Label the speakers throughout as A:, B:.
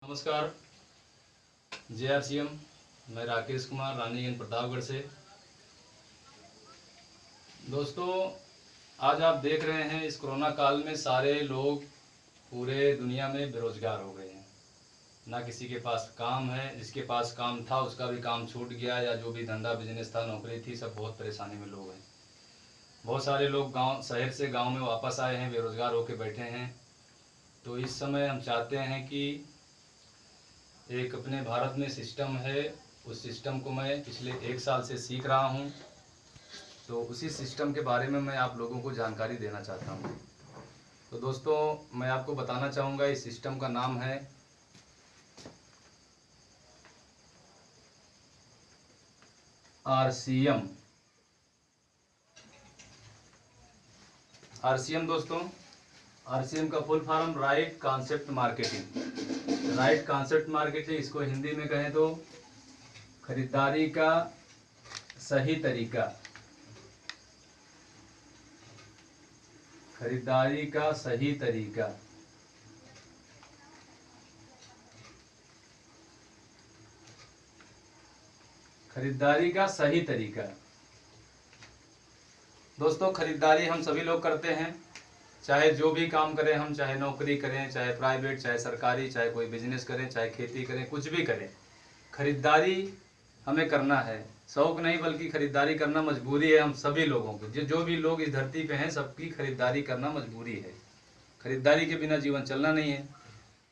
A: नमस्कार। JRCM, मैं राकेश कुमार रानीगंज प्रतापगढ़ से। दोस्तों, आज आप देख रहे हैं इस कोरोना काल में सारे लोग पूरे दुनिया में बेरोजगार हो गए हैं। ना किसी के पास काम है, जिसके पास काम था उसका भी काम छूट गया, या जो भी धंधा बिजनेस था, नौकरी थी, सब बहुत परेशानी में लोग हैं। बहुत सारे लोग गांव शहर से गांव में वापस आए हैं, बेरोजगार होकर बैठे हैं। तो इस समय हम चाहते हैं कि एक अपने भारत में सिस्टम है, उस सिस्टम को मैं पिछले 1 साल से सीख रहा हूँ। तो उसी सिस्टम के बारे में मैं आप लोगों को जानकारी देना चाहता हूँ। तो दोस्तों, मैं आपको बताना चाहूँगा, इस सिस्टम का नाम है RCM। दोस्तों, RCM का full form right concept marketing. Right concept marketing, इसको हिंदी में कहें तो खरीदारी का सही तरीका। खरीदारी का सही तरीका। खरीदारी का सही तरीका। दोस्तों, खरीदारी हम सभी लोग करते हैं, चाहे जो भी काम करें हम, चाहे नौकरी करें, चाहे प्राइवेट, चाहे सरकारी, चाहे कोई बिजनेस करें, चाहे खेती करें, कुछ भी करें, खरीदारी हमें करना है। शौक नहीं, बल्कि खरीदारी करना मजबूरी है हम सभी लोगों को। जो भी लोग इस धरती पे हैं, सबकी खरीदारी करना मजबूरी है। खरीदारी के बिना जीवन चलना नहीं है।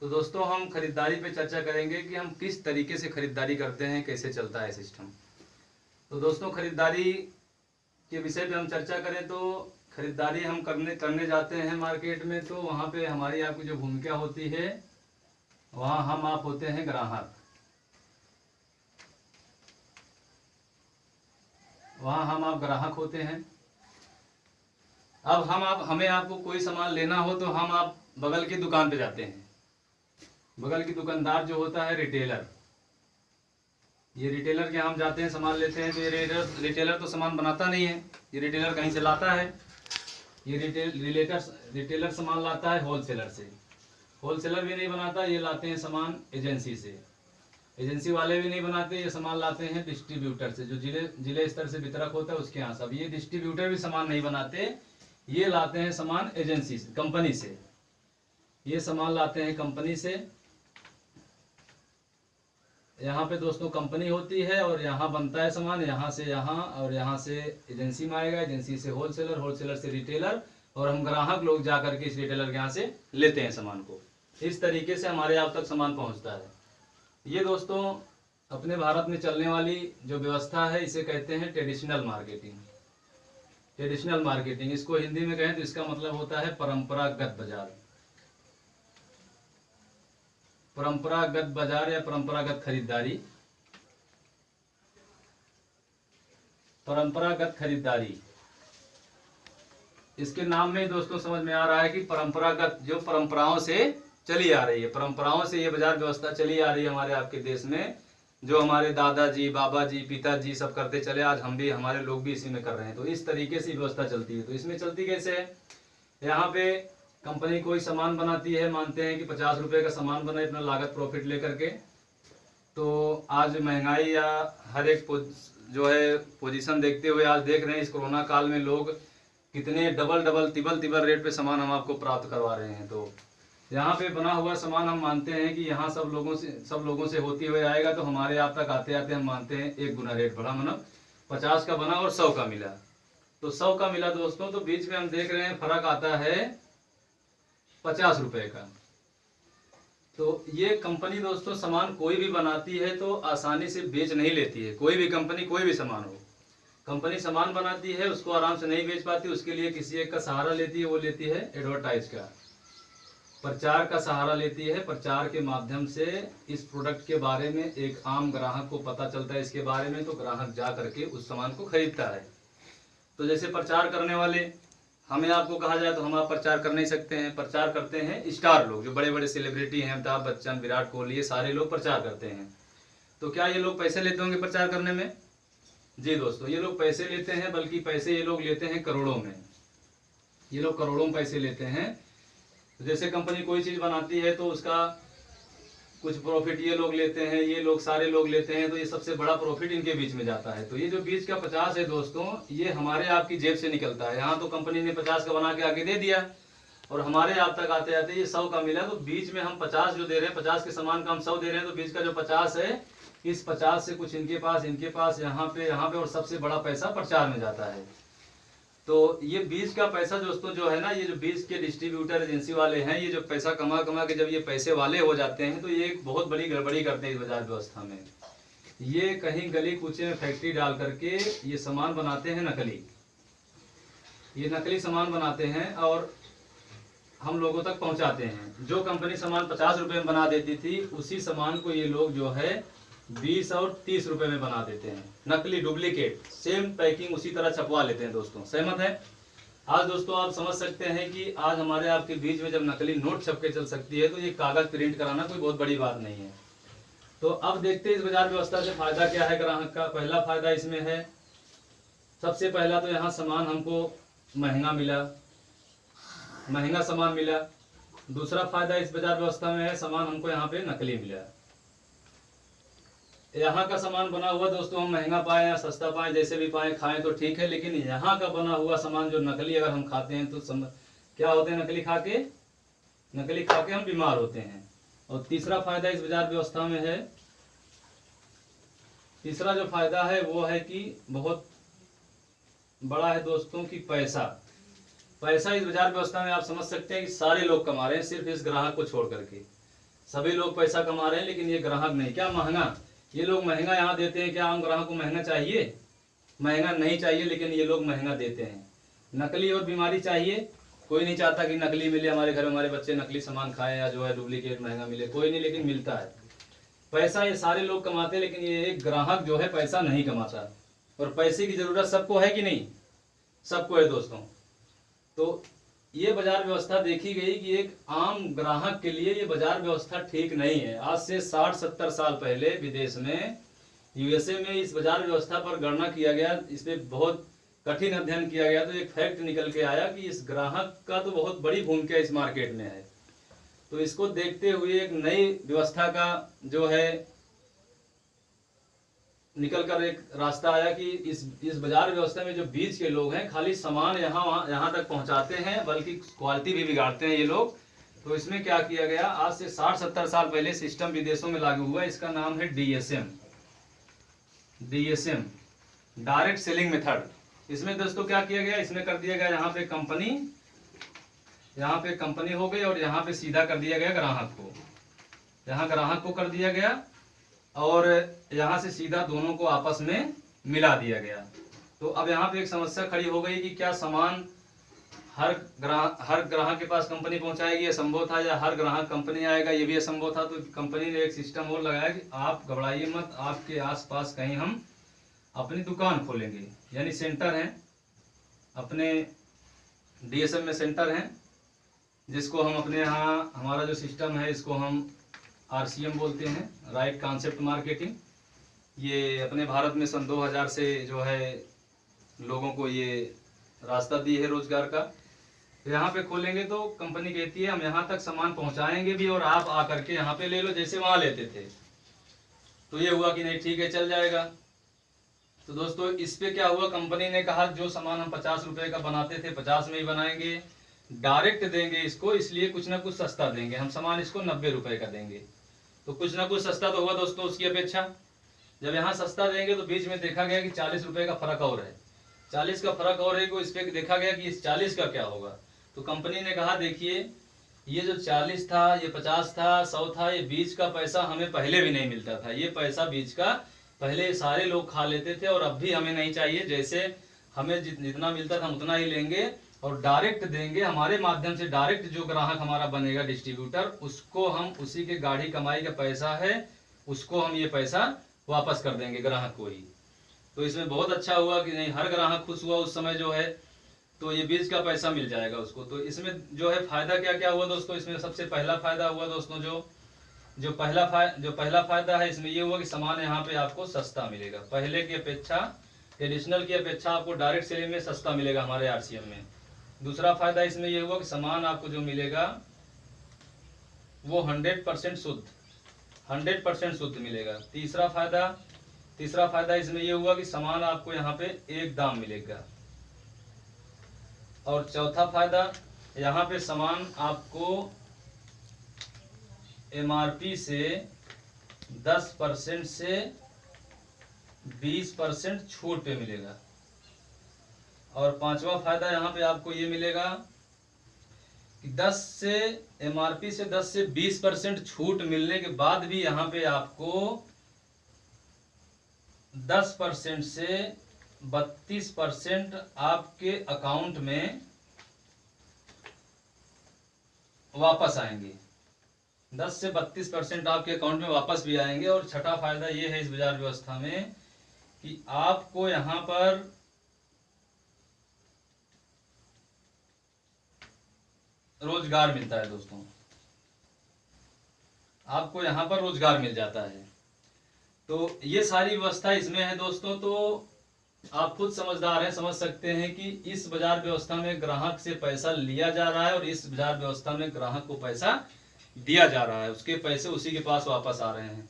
A: तो दोस्तों, हम खरीदारी पे चर्चा करेंगे कि हम किस तरीके से खरीदारी करते हैं, कैसे चलता है सिस्टम। तो दोस्तों, खरीदारी के विषय पे हम चर्चा करें तो खरीदारी हम करने जाते हैं मार्केट में, तो वहाँ पे हमारी आपकी जो भूमिका होती है, वहाँ हम आप होते हैं ग्राहक। वहाँ हम आप ग्राहक होते हैं। अब हमें आपको कोई सामान लेना हो तो हम आप बगल की दुकान पे जाते हैं। बगल की दुकानदार जो होता है रिटेलर, ये रिटेलर के हम जाते हैं, सामान लेते हैं। तो ये रिटेलर तो सामान बनाता नहीं है, ये रिटेलर कहीं से लाता है। ये रिटेलर सामान लाता है होलसेलर से। होलसेलर भी नहीं बनाता, ये लाते हैं सामान एजेंसी से। एजेंसी वाले भी नहीं बनाते, ये सामान लाते हैं डिस्ट्रीब्यूटर से, जो जिले स्तर से वितरक होता है उसके यहाँ। सब ये डिस्ट्रीब्यूटर भी सामान नहीं बनाते, ये लाते हैं सामान एजेंसी से, कंपनी से। ये सामान लाते हैं कंपनी से। यहाँ पे दोस्तों कंपनी होती है और यहाँ बनता है सामान, यहाँ से यहाँ, और यहाँ से एजेंसी में आएगा, एजेंसी से होलसेलर, होलसेलर से रिटेलर, और हम ग्राहक लोग जा करके इस रिटेलर के यहाँ से लेते हैं सामान को। इस तरीके से हमारे आप तक सामान पहुँचता है। ये दोस्तों अपने भारत में चलने वाली जो व्यवस्था है, इसे कहते हैं ट्रेडिशनल मार्केटिंग। ट्रेडिशनल मार्केटिंग, इसको हिंदी में कहें तो इसका मतलब होता है परंपरागत बाजार। परंपरागत बाजार या परंपरागत खरीदारी। परंपरागत खरीदारी, इसके नाम में दोस्तों समझ में आ रहा है कि परंपरागत, जो परंपराओं से चली आ रही है, परंपराओं से ये बाजार व्यवस्था चली आ रही है हमारे आपके देश में, जो हमारे दादाजी, बाबाजी, पिताजी सब करते चले, आज हम भी, हमारे लोग भी इसी में कर रहे हैं। तो इस तरीके से व्यवस्था चलती है। तो इसमें चलती कैसे है, यहाँ पे कंपनी कोई सामान बनाती है, मानते हैं कि 50 रुपए का सामान बना, इतना लागत प्रॉफिट लेकर के। तो आज महंगाई या हर एक जो है पोजीशन देखते हुए आज देख रहे हैं इस कोरोना काल में लोग कितने डबल तिबल रेट पे सामान हम आपको प्राप्त करवा रहे हैं। तो यहाँ पे बना हुआ सामान हम मानते हैं कि यहाँ सब लोगों से होते हुए आएगा, तो हमारे आप तक आते आते हम मानते हैं 1 गुना रेट बढ़ा, मतलब 50 का बना और 100 का मिला। तो 100 का मिला दोस्तों, तो बीच में हम देख रहे हैं फर्क आता है 50 रुपए का। तो ये कंपनी दोस्तों सामान कोई भी बनाती है तो आसानी से बेच नहीं लेती है। कोई भी कंपनी, कोई भी सामान हो, कंपनी सामान बनाती है, उसको आराम से नहीं बेच पाती, उसके लिए किसी एक का सहारा लेती है। वो लेती है एडवर्टाइज का, प्रचार का सहारा लेती है। प्रचार के माध्यम से इस प्रोडक्ट के बारे में एक आम ग्राहक को पता चलता है इसके बारे में, तो ग्राहक जा करके उस सामान को खरीदता है। तो जैसे प्रचार करने वाले, हमें आपको कहा जाए तो हम आप प्रचार कर नहीं सकते हैं। प्रचार करते हैं स्टार लोग, जो बड़े बड़े सेलिब्रिटी हैं, अमिताभ बच्चन, विराट कोहली, ये सारे लोग प्रचार करते हैं। तो क्या ये लोग पैसे लेते होंगे प्रचार करने में? जी दोस्तों, ये लोग पैसे लेते हैं, बल्कि पैसे ये लोग लेते हैं करोड़ों में। ये लोग करोड़ों में पैसे लेते हैं। जैसे कंपनी कोई चीज बनाती है तो उसका कुछ प्रॉफिट ये लोग लेते हैं, ये लोग सारे लोग लेते हैं, तो ये सबसे बड़ा प्रॉफिट इनके बीच में जाता है। तो ये जो बीच का 50 है दोस्तों, ये हमारे आपकी जेब से निकलता है। यहाँ तो कंपनी ने 50 का बना के आगे दे दिया और हमारे आप तक आते आते ये 100 का मिला, तो बीच में हम 50 जो दे रहे हैं, 50 के सामान का हम 100 दे रहे हैं, तो बीच का जो 50 है, इस 50 से कुछ इनके पास यहाँ पे और सबसे बड़ा पैसा प्रचार में जाता है। तो ये बीज का पैसा दोस्तों जो है ना, ये जो बीज के डिस्ट्रीब्यूटर एजेंसी वाले हैं, ये जो पैसा कमा कमा के जब ये पैसे वाले हो जाते हैं, तो ये एक बहुत बड़ी गड़बड़ी करते हैं इस बाजार व्यवस्था में। ये कहीं गली कूचे में फैक्ट्री डाल करके ये सामान बनाते हैं नकली, ये नकली सामान बनाते हैं और हम लोगों तक पहुंचाते हैं। जो कंपनी सामान 50 रुपए में बना देती थी, उसी सामान को ये लोग जो है 20 और 30 रुपए में बना देते हैं, नकली डुप्लीकेट, सेम पैकिंग उसी तरह छपवा लेते हैं दोस्तों। सहमत है? आज दोस्तों आप समझ सकते हैं कि आज हमारे आपके बीच में जब नकली नोट छप के चल सकती है, तो ये कागज प्रिंट कराना कोई बहुत बड़ी बात नहीं है। तो अब देखते हैं इस बाजार व्यवस्था से फायदा क्या है ग्राहक का। पहला फायदा इसमें है, सबसे पहला तो यहाँ सामान हमको महंगा मिला, महंगा सामान मिला। दूसरा फायदा इस बाजार व्यवस्था में है, सामान हमको यहाँ पे नकली मिला। यहाँ का सामान बना हुआ दोस्तों हम महंगा पाए या सस्ता पाए, जैसे भी पाए खाएं तो ठीक है, लेकिन यहाँ का बना हुआ सामान जो नकली अगर हम खाते हैं तो क्या होते हैं, नकली खा के हम बीमार होते हैं। और तीसरा फायदा इस बाजार व्यवस्था में है, तीसरा जो फायदा है वो है कि बहुत बड़ा है दोस्तों की पैसा इस बाजार व्यवस्था में आप समझ सकते हैं कि सारे लोग कमा रहे हैं, सिर्फ इस ग्राहक को छोड़ करके सभी लोग पैसा कमा रहे हैं, लेकिन ये ग्राहक नहीं। क्या महंगा, ये लोग महंगा यहाँ देते हैं। क्या आम ग्राहक को महंगा चाहिए? महंगा नहीं चाहिए, लेकिन ये लोग महंगा देते हैं। नकली और बीमारी चाहिए, कोई नहीं चाहता कि नकली मिले हमारे घर में, हमारे बच्चे नकली सामान खाएं या जो है डुप्लीकेट महंगा मिले, कोई नहीं, लेकिन मिलता है। पैसा ये सारे लोग कमाते हैं, लेकिन ये एक ग्राहक जो है पैसा नहीं कमाता। और पैसे की जरूरत सबको है कि नहीं? सबको है दोस्तों। तो ये बाजार व्यवस्था देखी गई कि एक आम ग्राहक के लिए ये बाजार व्यवस्था ठीक नहीं है। आज से 60-70 साल पहले विदेश में, यूएसए में इस बाजार व्यवस्था पर गणना किया गया, इस पे बहुत कठिन अध्ययन किया गया, तो एक फैक्ट निकल के आया कि इस ग्राहक का तो बहुत बड़ी भूमिका इस मार्केट में है। तो इसको देखते हुए एक नई व्यवस्था का जो है निकल कर एक रास्ता आया कि इस बाजार व्यवस्था में जो बीच के लोग हैं, खाली सामान यहाँ तक पहुंचाते हैं, बल्कि क्वालिटी भी बिगाड़ते हैं ये लोग। तो इसमें क्या किया गया, आज से 60-70 साल पहले सिस्टम विदेशों में लागू हुआ, इसका नाम है डीएसएम, डायरेक्ट सेलिंग मेथड। इसमें दोस्तों क्या किया गया, इसमें कर दिया गया यहाँ पे कंपनी हो गई और यहाँ पे सीधा कर दिया गया ग्राहक को, यहाँ ग्राहक को कर दिया गया और यहाँ से सीधा दोनों को आपस में मिला दिया गया। तो अब यहाँ पे एक समस्या खड़ी हो गई कि क्या सामान हर ग्राहक के पास कंपनी पहुंचाएगी, ये संभव था, या हर ग्राहक कंपनी आएगा, ये भी असंभव था। तो कंपनी ने एक सिस्टम और लगाया कि आप घबराइए मत, आपके आसपास कहीं हम अपनी दुकान खोलेंगे, यानी सेंटर हैं अपने डीएसएम में, सेंटर हैं जिसको हम अपने यहाँ, हमारा जो सिस्टम है इसको हम आरसीएम बोलते हैं, राइट कॉन्सेप्ट मार्केटिंग। ये अपने भारत में सन 2000 से जो है लोगों को ये रास्ता दी है रोजगार का। यहाँ पे खोलेंगे तो कंपनी कहती है हम यहाँ तक सामान पहुँचाएंगे भी और आप आकर के यहाँ पे ले लो, जैसे वहाँ लेते थे। तो ये हुआ कि नहीं ठीक है चल जाएगा। तो दोस्तों इस पे क्या हुआ, कंपनी ने कहा जो सामान हम 50 रुपए का बनाते थे 50 में ही बनाएंगे, डायरेक्ट देंगे इसको, इसलिए कुछ ना कुछ सस्ता देंगे, हम सामान इसको 90 रुपए का देंगे। तो कुछ ना कुछ सस्ता तो हुआ दोस्तों उसकी अपेक्षा। जब यहाँ सस्ता देंगे तो बीच में देखा गया कि 40 रुपए का फर्क और है, 40 का फर्क और है, को इस पे देखा गया कि इस 40 का क्या होगा। तो कंपनी ने कहा देखिए ये जो 40 था, ये 50 था, 100 था, ये बीच का पैसा हमें पहले भी नहीं मिलता था, ये पैसा बीच का पहले सारे लोग खा लेते थे और अब भी हमें नहीं चाहिए, जैसे हमें जितना मिलता था हम उतना ही लेंगे और डायरेक्ट देंगे, हमारे माध्यम से डायरेक्ट जो ग्राहक हमारा बनेगा डिस्ट्रीब्यूटर, उसको हम उसी के गाड़ी कमाई का पैसा है उसको हम ये पैसा वापस कर देंगे ग्राहक को ही। तो इसमें बहुत अच्छा हुआ कि नहीं, हर ग्राहक खुश हुआ उस समय जो है, तो ये बीच का पैसा मिल जाएगा उसको। तो इसमें जो है फायदा क्या क्या हुआ दोस्तों, इसमें सबसे पहला फायदा हुआ दोस्तों जो पहला फायदा है इसमें ये हुआ कि सामान यहाँ पे आपको सस्ता मिलेगा, पहले की अपेक्षा, ट्रेडिशनल की अपेक्षा आपको डायरेक्ट सेलिंग में सस्ता मिलेगा हमारे आरसीएम में। दूसरा फायदा इसमें यह हुआ कि सामान आपको जो मिलेगा वो 100% शुद्ध, 100% शुद्ध मिलेगा। तीसरा फायदा इसमें ये हुआ कि सामान आपको यहाँ पे एक दाम मिलेगा। और चौथा फायदा, यहाँ पे सामान आपको MRP से 10% से 20% छूट पे मिलेगा। और पांचवा फायदा यहाँ पे आपको ये मिलेगा कि MRP से 10 से 20% छूट मिलने के बाद भी यहाँ पे आपको 10% से 32% आपके अकाउंट में वापस आएंगे। 10 से 32% आपके अकाउंट में वापस भी आएंगे। और छठा फायदा ये है इस बाजार व्यवस्था में कि आपको यहाँ पर रोजगार मिलता है दोस्तों, आपको यहाँ पर रोजगार मिल जाता है। तो ये सारी व्यवस्था इसमें है दोस्तों। तो आप खुद समझदार हैं, समझ सकते हैं कि इस बाजार व्यवस्था में ग्राहक से पैसा लिया जा रहा है और इस बाजार व्यवस्था में ग्राहक को पैसा दिया जा रहा है, उसके पैसे उसी के पास वापस आ रहे हैं।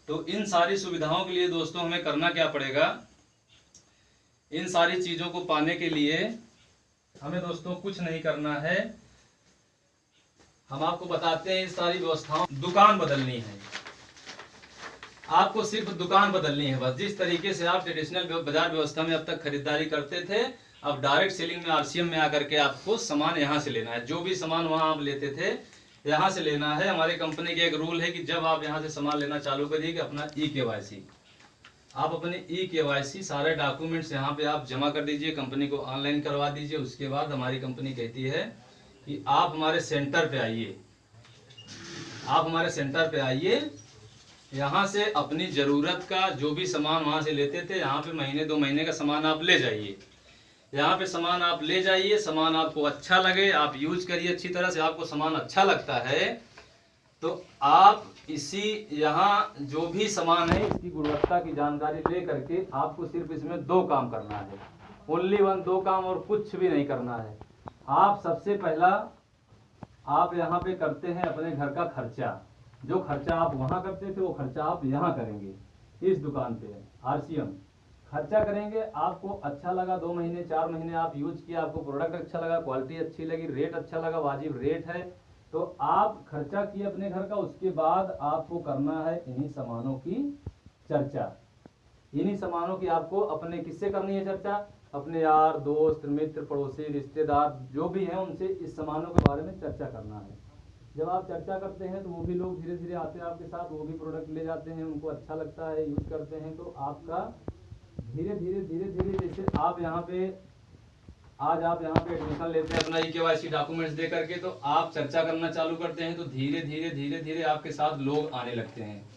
A: तो इन सारी सुविधाओं के लिए दोस्तों हमें करना क्या पड़ेगा, इन सारी चीजों को पाने के लिए हमें दोस्तों कुछ नहीं करना है। हम आपको बताते हैं इस सारी व्यवस्थाओं, दुकान बदलनी है, आपको सिर्फ दुकान बदलनी है बस। जिस तरीके से आप ट्रेडिशनल बाजार व्यवस्था में अब तक खरीदारी करते थे, अब डायरेक्ट सेलिंग में RCM में आकर के आपको सामान यहाँ से लेना है। जो भी सामान वहां आप लेते थे यहाँ से लेना है। हमारी कंपनी के एक रूल है कि जब आप यहाँ से सामान लेना चालू करिए कि अपना EKYC, आप अपने EKYC सारे डॉक्यूमेंट्स यहाँ पे आप जमा कर दीजिए, कंपनी को ऑनलाइन करवा दीजिए। उसके बाद हमारी कंपनी कहती है कि आप हमारे सेंटर पे आइए, आप हमारे सेंटर पे आइए, यहाँ से अपनी जरूरत का जो भी सामान वहां से लेते थे, यहाँ पे महीने 2 महीने का सामान आप ले जाइए। यहाँ पे सामान आप ले जाइए, सामान आपको अच्छा लगे आप यूज करिए अच्छी तरह से। आपको सामान अच्छा लगता है तो आप इसी यहाँ जो भी सामान है इसकी गुणवत्ता की जानकारी ले करके आपको सिर्फ इसमें 2 काम करना है, ओनली 1, 2 काम, और कुछ भी नहीं करना है। आप सबसे पहला आप यहाँ पे करते हैं अपने घर का खर्चा। जो खर्चा आप वहां करते थे वो खर्चा आप यहाँ करेंगे, इस दुकान पे RCM खर्चा करेंगे। आपको अच्छा लगा, 2 महीने 4 महीने आप यूज किया, आपको प्रोडक्ट अच्छा लगा, क्वालिटी अच्छी लगी, रेट अच्छा लगा, वाजिब रेट है, तो आप खर्चा किए अपने घर का। उसके बाद आपको करना है इन्हीं सामानों की चर्चा। इन्हीं सामानों की आपको अपने किससे करनी है चर्चा, अपने यार दोस्त मित्र पड़ोसी रिश्तेदार जो भी हैं उनसे इस सामानों के बारे में चर्चा करना है। जब आप चर्चा करते हैं तो वो भी लोग धीरे धीरे आते हैं आपके साथ, वो भी प्रोडक्ट ले जाते हैं, उनको अच्छा लगता है, यूज करते हैं। तो आपका धीरे धीरे जैसे आप यहाँ पे आज आप यहाँ पे एडमिशन लेते हैं अपना EKYC डॉक्यूमेंट्स दे करके, तो आप चर्चा करना चालू करते हैं तो धीरे धीरे आपके साथ लोग आने लगते हैं।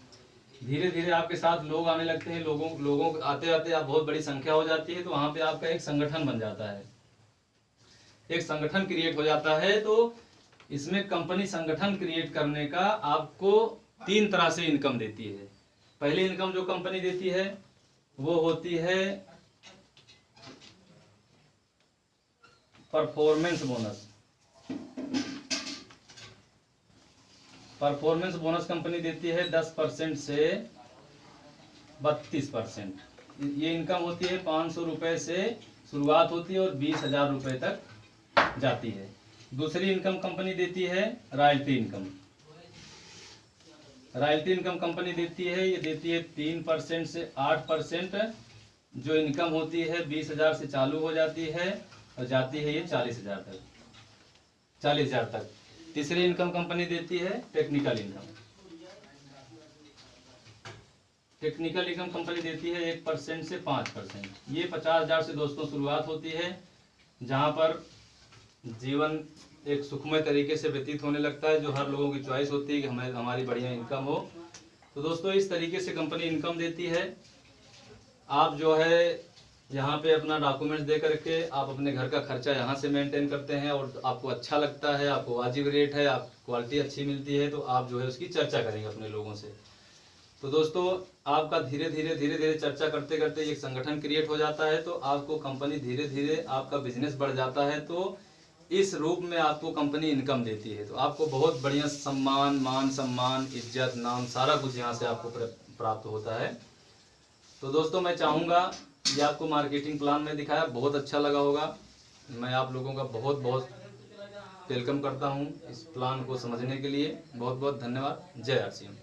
A: धीरे धीरे आपके साथ लोग आने लगते हैं, लोगों आते आते आप बहुत बड़ी संख्या हो जाती है। तो वहां पे आपका एक संगठन बन जाता है, एक संगठन क्रिएट हो जाता है। तो इसमें कंपनी संगठन क्रिएट करने का आपको 3 तरह से इनकम देती है। पहली इनकम जो कंपनी देती है वो होती है performance bonus. Performance bonus company देती है 10% से 32%। ये इनकम होती है 500 रुपए से शुरुआत होती है और 20,000 रुपए तक जाती है। दूसरी इनकम कंपनी देती है royalty income. Royalty income company देती है, ये देती है 3% से 8%। जो इनकम होती है 20,000 से चालू हो जाती है और जाती है ये 40,000 तक। तीसरी इनकम कंपनी देती है technical income. Technical income company देती है 1% से 5%। ये 50,000 से दोस्तों शुरुआत होती है, जहां पर जीवन एक सुखमय तरीके से व्यतीत होने लगता है, जो हर लोगों की चॉइस होती है कि हमारी बढ़िया इनकम हो। तो दोस्तों इस तरीके से कंपनी इनकम देती है। आप जो है यहाँ पे अपना डॉक्यूमेंट्स दे करके आप अपने घर का खर्चा यहाँ से मेंटेन करते हैं और आपको अच्छा लगता है, आपको वाजिब रेट है, आप क्वालिटी अच्छी मिलती है, तो आप जो है उसकी चर्चा करेंगे अपने लोगों से। तो दोस्तों आपका धीरे धीरे चर्चा करते करते एक संगठन क्रिएट हो जाता है, तो आपको कंपनी धीरे धीरे आपका बिजनेस बढ़ जाता है। तो इस रूप में आपको कंपनी इनकम देती है। तो आपको बहुत बढ़िया सम्मान, मान सम्मान, इज्जत, नाम, सारा कुछ यहाँ से आपको प्राप्त होता है। तो दोस्तों मैं चाहूँगा ये आपको मार्केटिंग प्लान में दिखाया, बहुत अच्छा लगा होगा। मैं आप लोगों का बहुत बहुत वेलकम करता हूँ इस प्लान को समझने के लिए। बहुत बहुत धन्यवाद। जय आर सी एम।